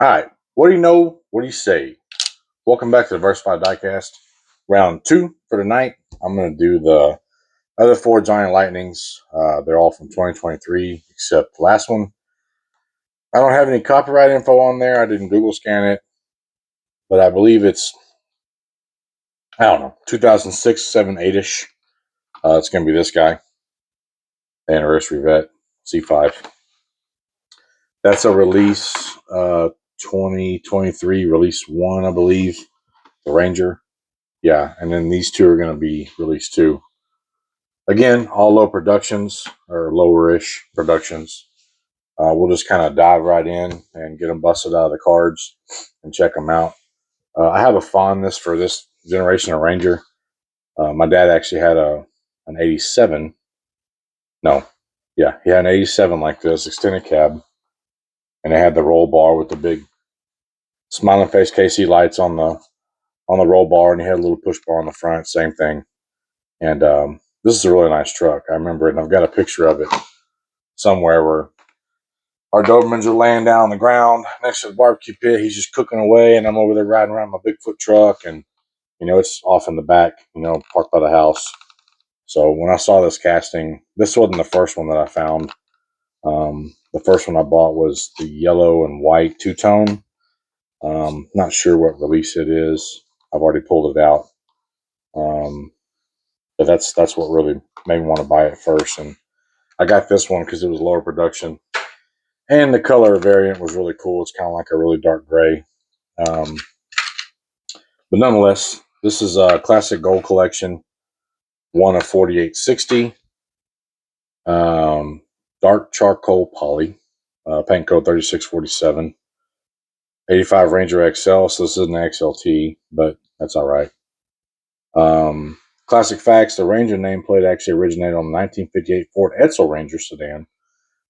All right. What do you know? What do you say? Welcome back to the Diversified Diecast. Round two for tonight. I'm going to do the other four Giant Lightnings. They're all from 2023, except the last one. I don't have any copyright info on there. I didn't Google scan it, but I believe it's, I don't know, 2006, 7, 8 ish. It's going to be this guy, the Anniversary Vet C5. That's a release 2023, release one, I believe. The Ranger. Yeah, and then these two are going to be released too. Again, all low productions or lower-ish productions. We'll just kind of dive right in and get them busted out of the cards and check them out. I have a fondness for this generation of Ranger. My dad actually had an 87. No, yeah, he had an 87 like this, extended cab, and it had the roll bar with the big smiling face KC lights on the roll bar, and he had a little push bar on the front, same thing. And this is a really nice truck. I remember it, and I've got a picture of it somewhere where our Dobermans are laying down on the ground next to the barbecue pit. He's just cooking away, and I'm over there riding around my Bigfoot truck, and it's off in the back, parked by the house. So when I saw this casting, this wasn't the first one that I found. The first one I bought was the yellow and white two-tone. Not sure what release it is. I've already pulled it out. But that's what really made me want to buy it first. And I got this one because it was lower production. And the color variant was really cool. It's kind of like a really dark gray. Um, but nonetheless, this is a classic gold collection, one of 4860. Dark charcoal poly, paint code 3647. 85 Ranger XL, so this isn't an XLT, but that's all right. Classic facts, the Ranger nameplate actually originated on the 1958 Ford Edsel Ranger sedan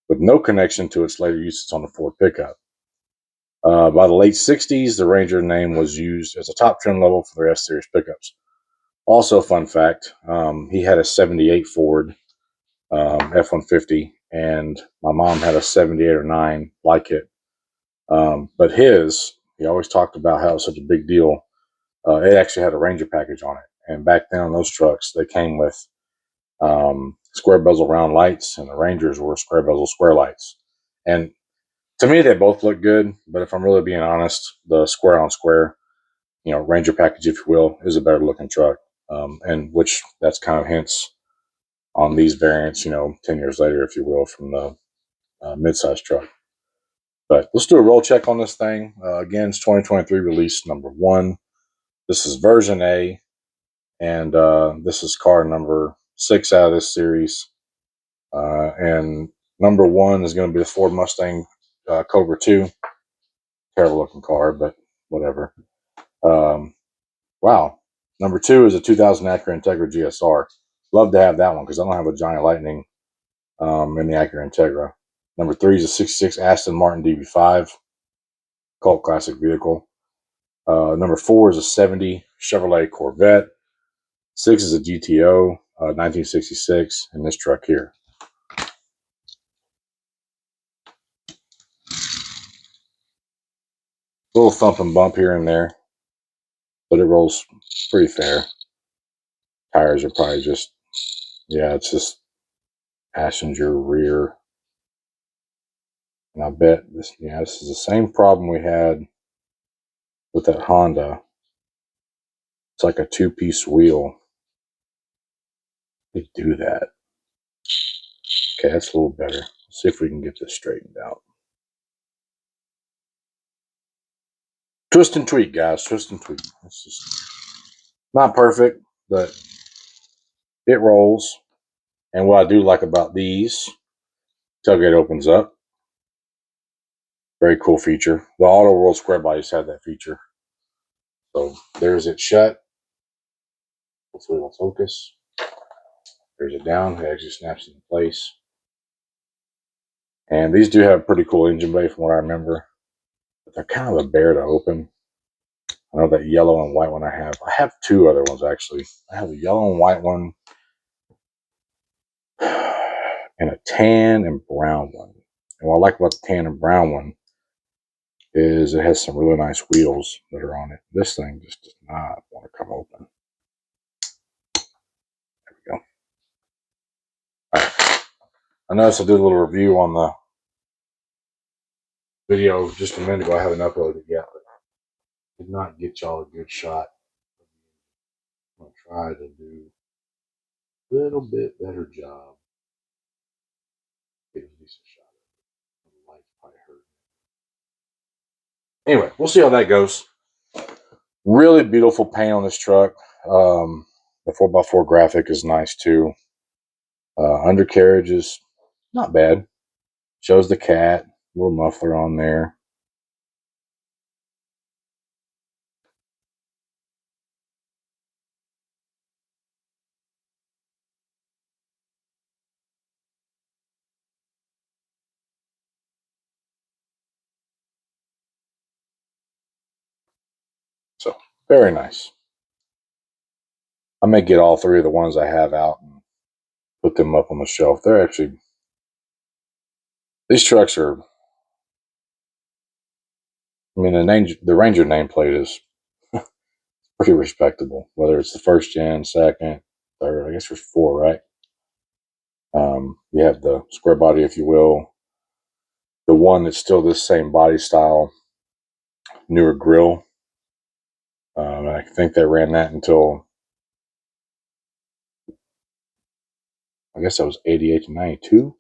with no connection to its later uses on the Ford pickup. By the late 60s, the Ranger name was used as a top trim level for their S-Series pickups. Also, fun fact, he had a 78 Ford F-150, and my mom had a 78 or 9 like it. But he always talked about how it was such a big deal. It actually had a Ranger package on it. And back then on those trucks, they came with square bezel round lights, and the Rangers were square bezel square lights. And to me, they both look good, but if I'm really being honest, the square on square, Ranger package, if you will, is a better looking truck. And which that's kind of hints on these variants, 10 years later, if you will, from the midsize truck. But let's do a roll check on this thing. Again, it's 2023 release number 1. This is version A, and this is car number 6 out of this series. And number 1 is going to be the Ford Mustang Cobra 2. Terrible looking car, but whatever. Wow. Number 2 is a 2000 Acura Integra GSR. Love to have that one because I don't have a Giant Lightning in the Acura Integra. Number 3 is a 66 Aston Martin DB5, cult classic vehicle. Number 4 is a 70 Chevrolet Corvette. 6 is a GTO, 1966, and this truck here. Little thump and bump here and there, but it rolls pretty fair. Tires are probably just, it's just passenger rear. And I bet this is the same problem we had with that Honda. It's like a 2-piece wheel. They do that. Okay, that's a little better. Let's see if we can get this straightened out. Twist and tweak, guys. Twist and tweak. It's just not perfect, but it rolls. And what I do like about these, tailgate opens up. Very cool feature. The Auto World Square Bodies had that feature. So there's it shut. Hopefully it'll focus. There's it down. It actually snaps into place. And these do have a pretty cool engine bay from what I remember. But they're kind of a bear to open. I know that yellow and white one I have. I have 2 other ones actually. I have a yellow and white one and a tan and brown one. And what I like about the tan and brown one is it has some really nice wheels that are on it. This thing just does not want to come open. There we go. All right. I noticed I did a little review on the video just a minute ago. I haven't uploaded it yet, but did not get y'all a good shot. I'm going to try to do a little bit better job. Get a decent shot of it. The light's probably hurt. Anyway, we'll see how that goes. Really beautiful paint on this truck. The 4x4 graphic is nice too. Undercarriage is not bad. Shows the cat, little muffler on there. So very nice. I may get all three of the ones I have out and put them up on the shelf. They're actually, these trucks are, I mean, the Ranger nameplate is pretty respectable, whether it's the first gen, second, third. I guess there's four, right? You have the square body, if you will, the one that's still this same body style, newer grill. I think they ran that until, I guess that was 88 to 92.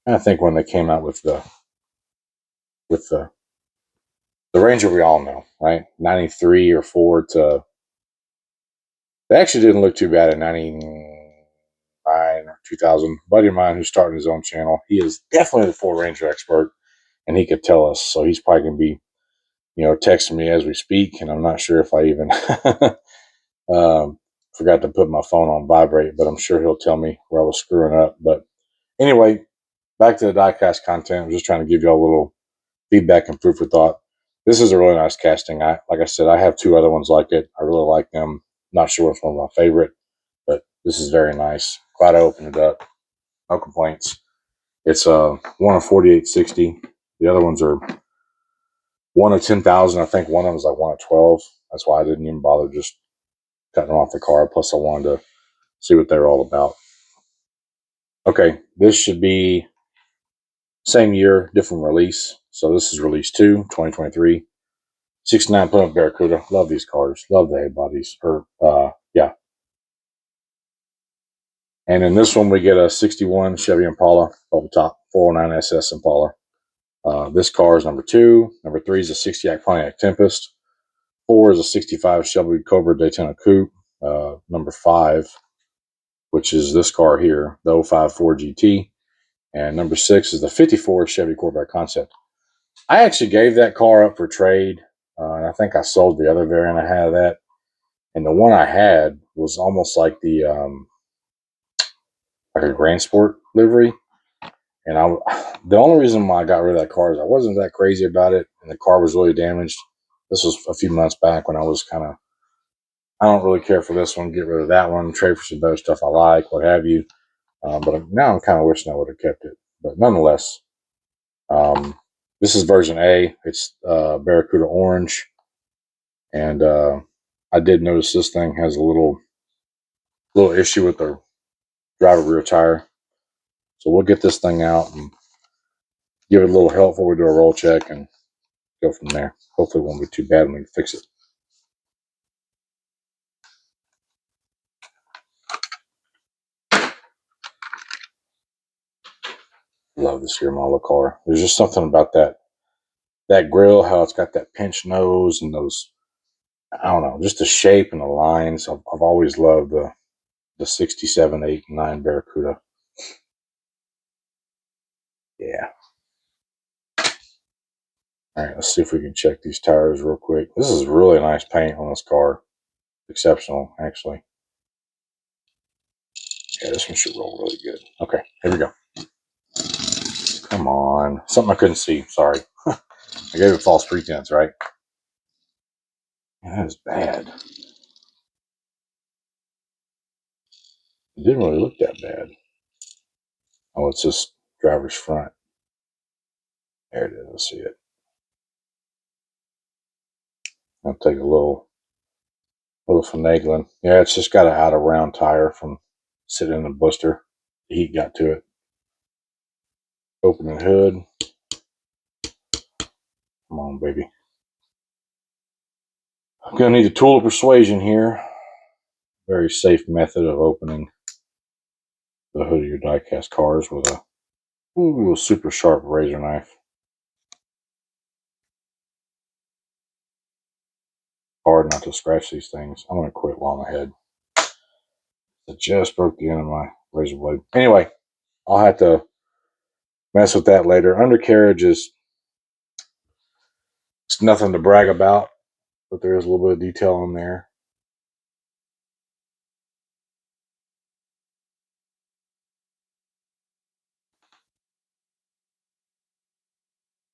And I think when they came out with the Ranger we all know, right? 93 or 4 to, they actually didn't look too bad in 99 or 2000. A buddy of mine who's starting his own channel, he is definitely the Ford Ranger expert, and he could tell us. So he's probably going to be, texting me as we speak, and I'm not sure if I even forgot to put my phone on vibrate, but I'm sure he'll tell me where I was screwing up. But anyway, back to the diecast content. I'm just trying to give you all a little feedback and food for thought. This is a really nice casting. Like I said, I have two other ones like it. I really like them. Not sure which one's my favorite, but this is very nice. Glad I opened it up. No complaints. It's one of 4860. The other ones are one of 10,000. I think one of them is like one of 12. That's why I didn't even bother just cutting them off the car. Plus, I wanted to see what they're all about. Okay, this should be same year, different release. So this is release 2, 2023. 69 Plymouth Barracuda. Love these cars. Love the head bodies. Yeah. And in this one, we get a 61 Chevy Impala over top, 409 SS Impala. This car is number 2. Number 3 is a 68 Pontiac Tempest. 4 is a 65 Chevy Cobra Daytona Coupe. Number 5, which is this car here, the 05 Ford GT. And number 6 is the 54 Chevy Corvette Concept. I actually gave that car up for trade. And I think I sold the other variant I had of that. And the one I had was almost like like a Grand Sport livery. And the only reason why I got rid of that car is I wasn't that crazy about it, and the car was really damaged. This was a few months back when I was kind of, I don't really care for this one, get rid of that one, trade for some better stuff I like, what have you. But now I'm kind of wishing I would have kept it. But nonetheless, this is version A. It's Barracuda Orange. And I did notice this thing has a little issue with the driver rear tire. So we'll get this thing out and give it a little help before we do a roll check and go from there. Hopefully it won't be too bad when we fix it. Love this here model car. There's just something about that grill, how it's got that pinched nose and those, I don't know, just the shape and the lines. I've always loved the 67, 8, and 9 Barracuda. Yeah. All right, let's see if we can check these tires real quick. This is really nice paint on this car. Exceptional, actually. Yeah, this one should roll really good. Okay, here we go. Come on. Something I couldn't see. Sorry. I gave it false pretense, right? That is bad. It didn't really look that bad. Oh, it's just driver's front. There it is. I see it. I'll take a little finagling. Yeah, it's just got an out of round tire from sitting in the blister. The heat got to it. Opening hood. Come on, baby. I'm gonna need a tool of persuasion here. Very safe method of opening the hood of your diecast cars with a super sharp razor knife. Hard not to scratch these things. I'm gonna quit while I'm ahead. I just broke the end of my razor blade. Anyway, I'll have to mess with that later. Undercarriage is it's nothing to brag about, but there is a little bit of detail on there.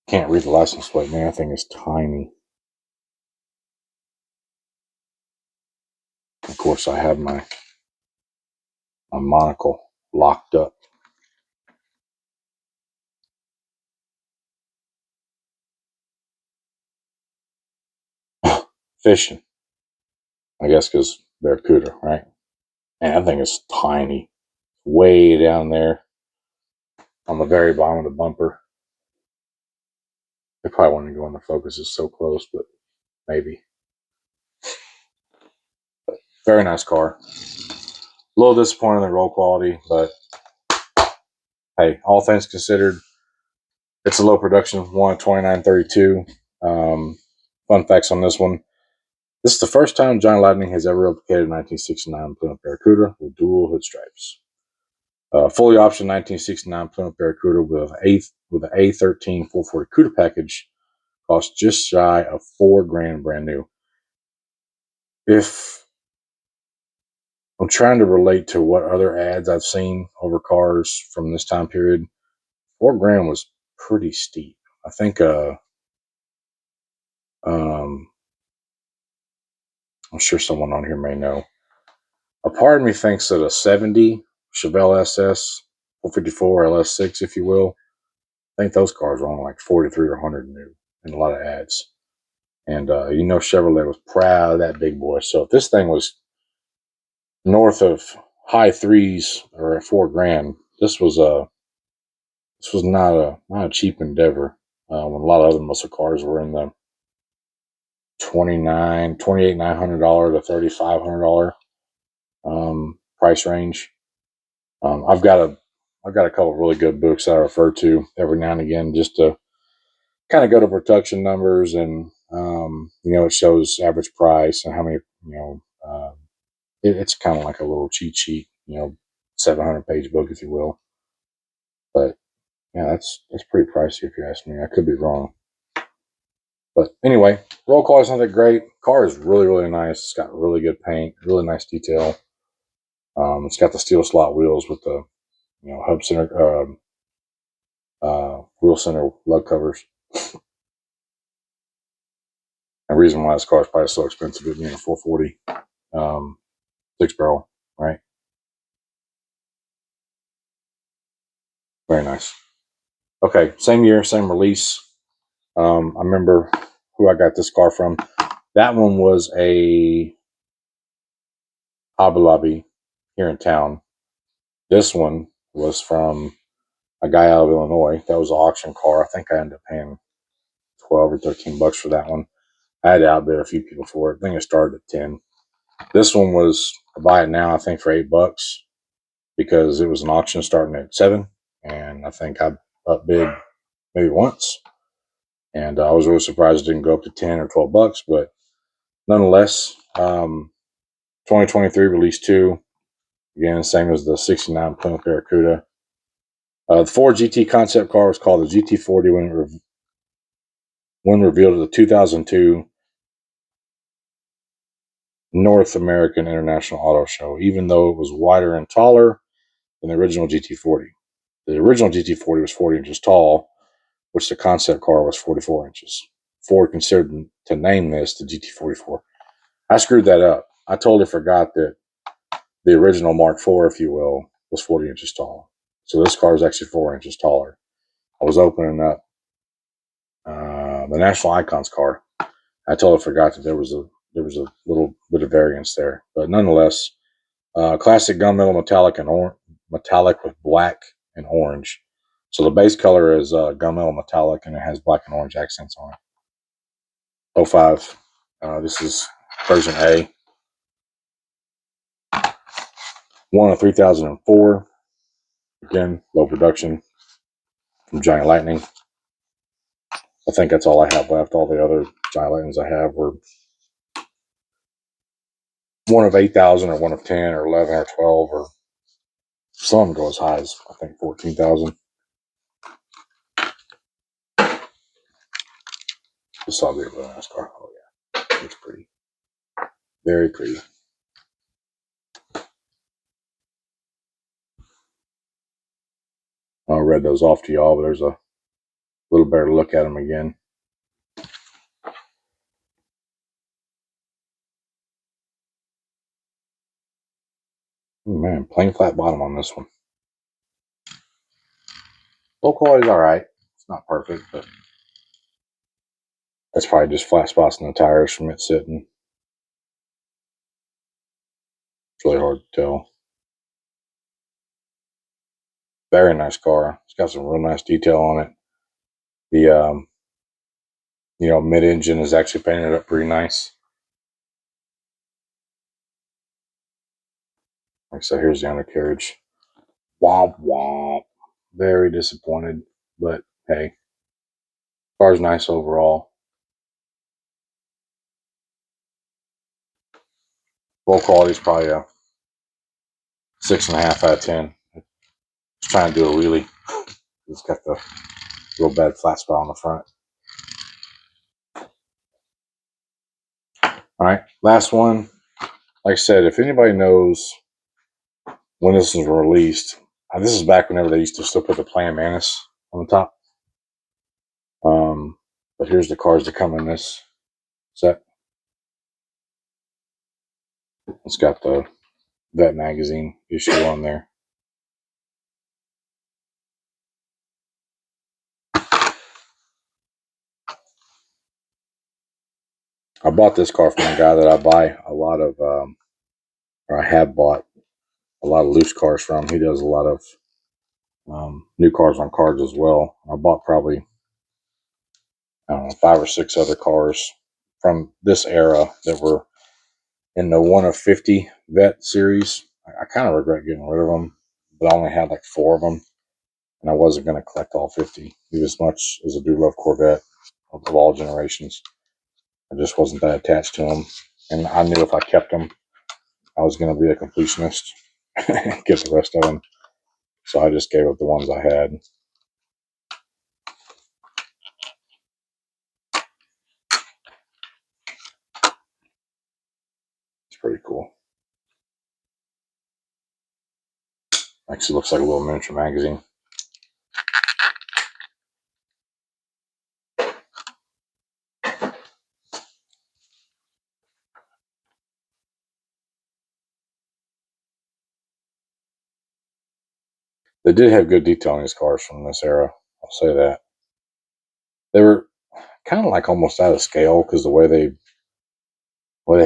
Can't read the license plate, man. That thing is tiny. Of course, I have my monocle locked up. Fishing, I guess, because Barracuda, right? And that thing is tiny, way down there on the very bottom of the bumper. They probably want to go in the focus. It's so close, but maybe. Very nice car. A little disappointed in the roll quality, but hey, all things considered, it's a low production one 2932. Fun facts on this one. This is the first time Johnny Lightning has ever replicated a 1969 Plymouth Barracuda with dual hood stripes. Fully optioned 1969 Plymouth Barracuda with an A13 440 CUDA package cost just shy of $4,000 brand new. If I'm trying to relate to what other ads I've seen over cars from this time period, $4,000 was pretty steep. I think I'm sure someone on here may know. A part of me thinks that a 70 Chevelle SS 454 LS6, if you will, I think those cars were only like 43 or 100 new in a lot of ads. And Chevrolet was proud of that big boy. So if this thing was north of high threes or at $4,000, this was not a cheap endeavor. When a lot of other muscle cars were in the $28,900 to $3,500 price range. I've got a couple of really good books that I refer to every now and again just to kind of go to production numbers and it shows average price and how many it's kind of like a little cheat sheet, 700-page book, if you will. But yeah, that's pretty pricey if you ask me. I could be wrong. But anyway, roll call is not that great. Car is really, really nice. It's got really good paint, really nice detail. It's got the steel slot wheels with the hub center, wheel center lug covers. The reason why this car is probably so expensive, it being a 440 six barrel, right? Very nice. Okay, same year, same release. I remember who I got this car from. That one was a Hobby Lobby here in town. This one was from a guy out of Illinois. That was an auction car. I think I ended up paying $12 or $13 for that one. I had to outbid a few people for it. I think it started at 10. This one was I buy it now, I think, for $8 because it was an auction starting at 7, and I think I upbid maybe once, and I was really surprised it didn't go up to 10 or $12. But nonetheless, 2023 release 2, again, same as the 69 Plymouth Barracuda. The Ford GT concept car was called the GT40 when revealed at the 2002 North American International Auto Show, even though it was wider and taller than the original GT40. The original GT40 was 40 inches tall, which the concept car was 44 inches. Ford considered to name this the GT44. I screwed that up. I totally forgot that the original Mark IV, if you will, was 40 inches tall. So this car is actually 4 inches taller. I was opening up the National Icons car. I totally forgot that there was a little bit of variance there, but nonetheless, classic gunmetal metallic with black and orange. So the base color is gunmetal metallic, and it has black and orange accents on it. 05. This is version A. One of 3004. Again, low production from Giant Lightning. I think that's all I have left. All the other Giant Lightnings I have were one of 8,000 or one of 10 or 11 or 12, or some of them go as high as, I think, 14,000. This saw the really nice car. Oh, yeah. It's pretty. Very pretty. I read those off to y'all, but there's a little better look at them again. Oh, man, plain flat bottom on this one. Low quality's all right. It's not perfect, but that's probably just flat spots in the tires from it sitting. It's really hard to tell. Very nice car. It's got some real nice detail on it. The mid-engine is actually painted up pretty nice. Like I said, here's the undercarriage. Womp womp. Very disappointed, but hey, car's nice overall. Full quality is probably a 6.5 out of 10. Just trying to do a wheelie. It's got the real bad flat spot on the front. All right, last one. Like I said, if anybody knows when this was released, this is back whenever they used to still put the Plan Manus on the top. But here's the cars that come in this set. It's got the Vet Magazine issue on there. I bought this car from a guy that I buy a lot of, or I have bought a lot of loose cars from. He does a lot of new cars on cards as well. I bought probably, I don't know, 5 or 6 other cars from this era that were in the 1 of 50 Vet series. I kind of regret getting rid of them, but I only had like 4 of them, and I wasn't going to collect all 50. Even as much as I do love Corvette of all generations, I just wasn't that attached to them, and I knew if I kept them, I was going to be a completionist and get the rest of them. So I just gave up the ones I had. It's pretty cool. Actually looks like a little miniature magazine. They did have good detail on these cars from this era. I'll say that. They were kind of like almost out of scale because the way they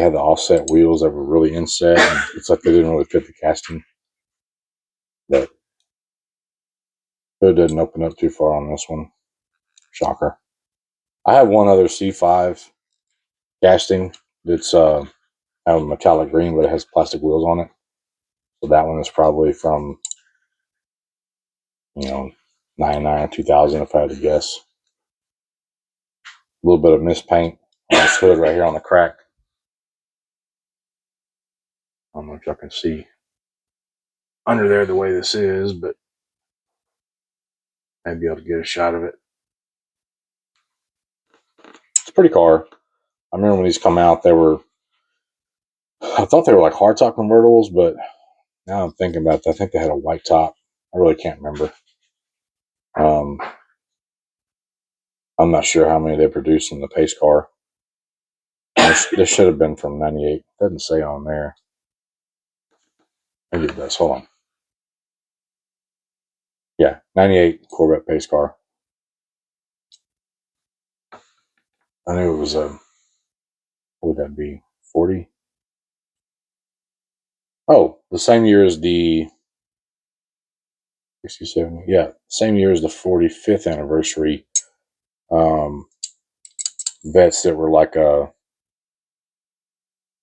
had the offset wheels that were really inset. And it's like they didn't really fit the casting. But it didn't open up too far on this one. Shocker. I have one other C5 casting that's have a metallic green, but it has plastic wheels on it. So that one is probably from 99 or 2000 if I had to guess. A little bit of mispaint on this hood right here on the crack. I don't know if y'all can see under there the way this is, but I'd be able to get a shot of it. It's a pretty car. I remember when these come out, I thought they were like hardtop convertibles, but now I'm thinking about it, I think they had a white top. I really can't remember. I'm not sure how many they produced in the pace car. This should have been from 98. Doesn't say on there. Maybe it does. Hold on. Yeah, 98 Corvette pace car. I knew it was a that be? 40? Oh, the same year as the 67. Yeah, same year as the 45th anniversary. Vets that were like a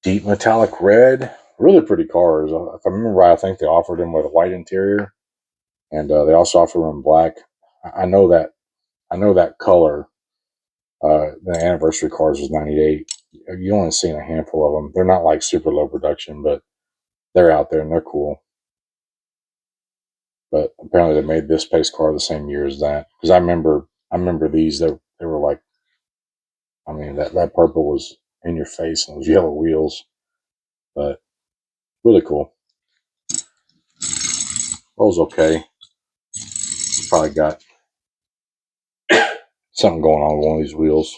deep metallic red. Really pretty cars. If I remember right, I think they offered them with a white interior, and they also offered them black. I know that. I know that color. The anniversary cars was 98. You only seen a handful of them. They're not like super low production, but they're out there and they're cool. But apparently they made this pace car the same year as that. Because I remember these. They were like, I mean, that purple was in your face and those yellow wheels. But really cool. Rolls okay. Probably got something going on with one of these wheels.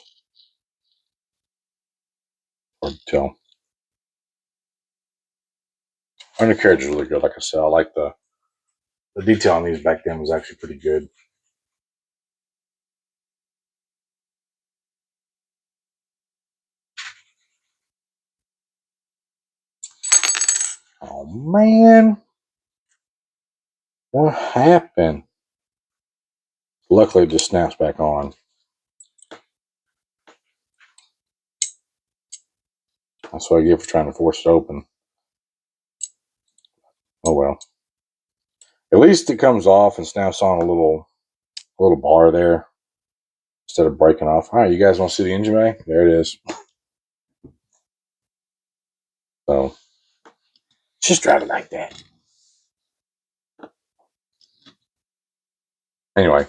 Hard to tell. Undercarriage is really good. Like I said, I like the detail on these back then was actually pretty good. Oh man, what happened? Luckily, it just snaps back on. That's what I get for trying to force it open. Oh well. At least it comes off and snaps on a little bar there instead of breaking off. All right, you guys want to see the engine bay? There it is. So just drive it like that. Anyway,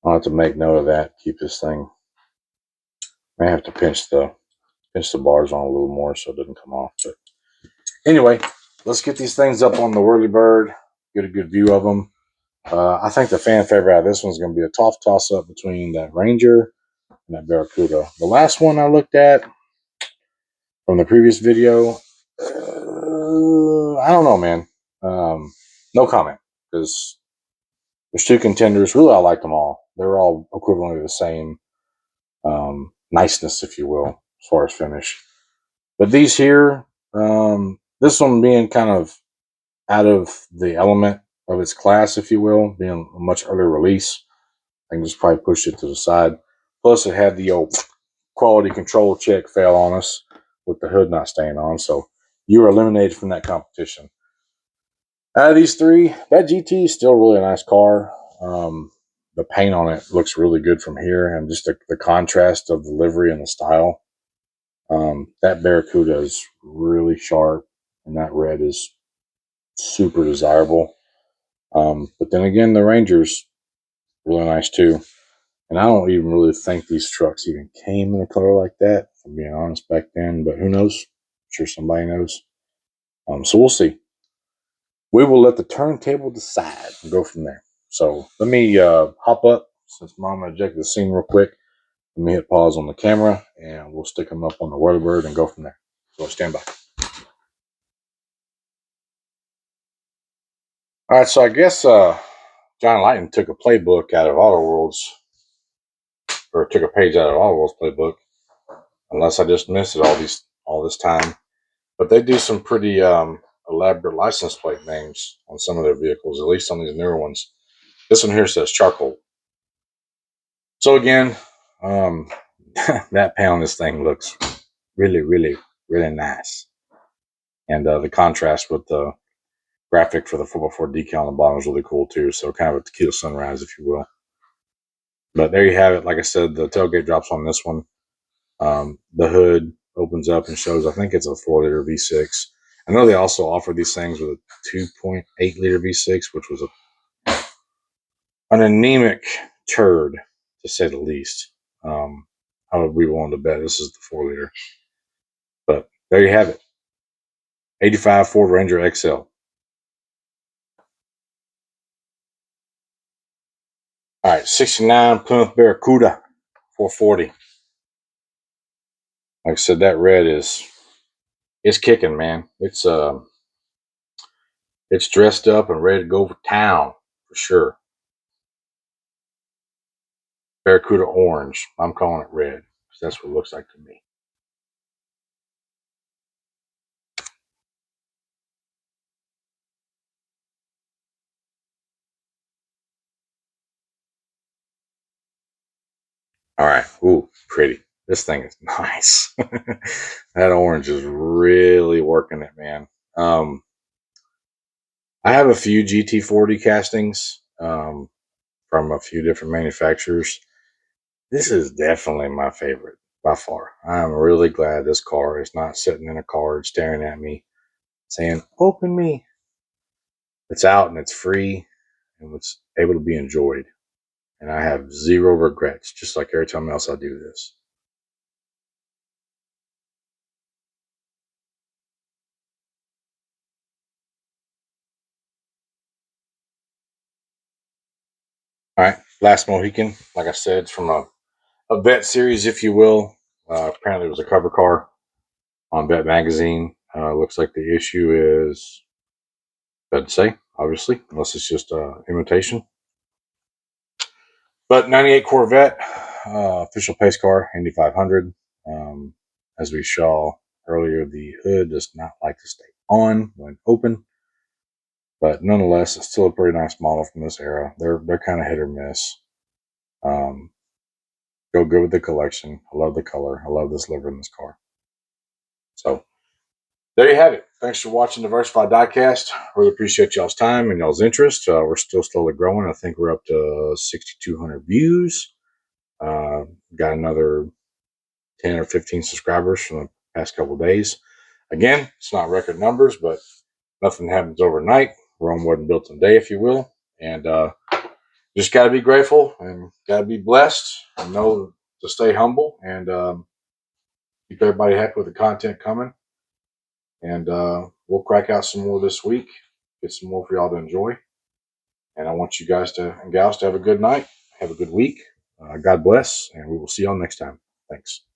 I'll have to make note of that. Keep this thing. May have to pinch the bars on a little more so it doesn't come off. But anyway, let's get these things up on the Whirlybird. Get a good view of them. I think the fan favorite out of this one's going to be a toss up between that Ranger and that Barracuda. The last one I looked at from the previous video, I don't know, man. No comment, because there's two contenders. Really, I like them all. They're all equivalently the same niceness, if you will, as far as finish. But these here, this one being kind of out of the element of its class, if you will, being a much earlier release, I can just probably push it to the side. Plus, it had the old quality control check fail on us with the hood not staying on, so you were eliminated from that competition. Out of these three, that GT is still really a nice car. The paint on it looks really good from here, and just the contrast of the livery and the style. That Barracuda is really sharp, and that red is super desirable. But then again, the Ranger's really nice too. And I don't even really think these trucks even came in a color like that, if I'm being honest, back then. But who knows? I'm sure somebody knows. So we'll see. We will let the turntable decide and go from there. So let me hop up, since Mama ejected the scene real quick. Let me hit pause on the camera, and we'll stick them up on the Whirlybird and go from there. So stand by. All right, so I guess John Lightning took a playbook out of Auto World's, or took a page out of Auto World's playbook, unless I just missed it all this time. But they do some pretty elaborate license plate names on some of their vehicles, at least on these newer ones. This one here says charcoal. So again, that paint on this thing looks really, really, really nice. And the contrast with the graphic for the 4x4 decal on the bottom is really cool too. So kind of a tequila sunrise, if you will. But there you have it. Like I said, the tailgate drops on this one. The hood opens up and shows, I think it's a 4-liter V6. I know they also offer these things with a 2.8-liter V6, which was an anemic turd, to say the least. I would be willing to bet this is the 4-liter. But there you have it. 85 Ford Ranger XL. All right, 69 Plymouth Barracuda 440. Like I said, that red it's kicking, man. It's dressed up and ready to go for town for sure. Barracuda orange. I'm calling it red because that's what it looks like to me. All right. Ooh, pretty. This thing is nice. That orange is really working it, man. I have a few GT40 castings from a few different manufacturers. This is definitely my favorite by far. I'm really glad this car is not sitting in a car staring at me saying, "Open me." It's out and it's free and it's able to be enjoyed. And I have zero regrets, just like every time else I do this. All right, last Mohican. Like I said, it's from a vet series, if you will. Apparently, it was a cover car on Vet Magazine. Looks like the issue is, doesn't say, obviously, unless it's just imitation. But 98 Corvette, official pace car, Indy 500. Um, as we saw earlier, the hood does not like to stay on when open. But nonetheless, it's still a pretty nice model from this era. They're kind of hit or miss. Um, Go good with the collection. I love the color. I love this liver in this car. So there you have it. Thanks for watching Diversified Diecast. Really appreciate y'all's time and y'all's interest. We're still slowly growing. I think we're up to 6,200 views. Uh, got another 10 or 15 subscribers from the past couple of days. Again, it's not record numbers, but nothing happens overnight. Rome wasn't built in a day, if you will. And just got to be grateful and got to be blessed and know to stay humble and keep everybody happy with the content coming. And we'll crack out some more this week, get some more for y'all to enjoy. And I want you guys and gals to have a good night, have a good week. God bless, and we will see y'all next time. Thanks.